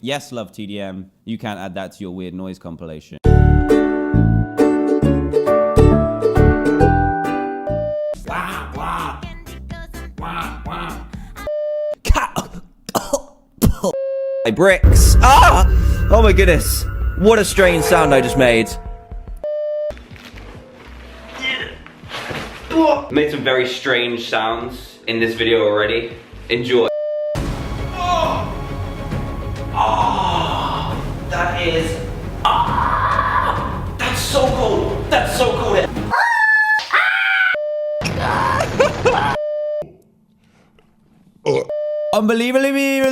Yes, love TDM. You can't add that to your weird noise compilation. My bricks. Ah! Oh my goodness. What a strange sound I just made. Made some very strange sounds in this video already. Enjoy. That is. That's so cool. That's so cool. Unbelievably.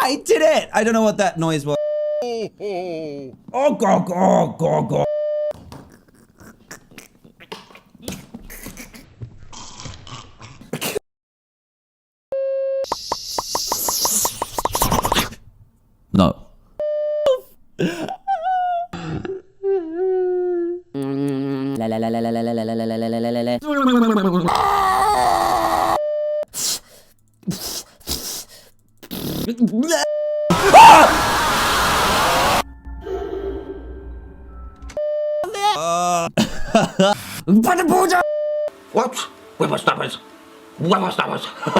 I did it! I don't know what that noise was. Oh, God, God, God, God. No. La la la la la la la la la la la la la. What? Whippersnappers! Whippersnappers!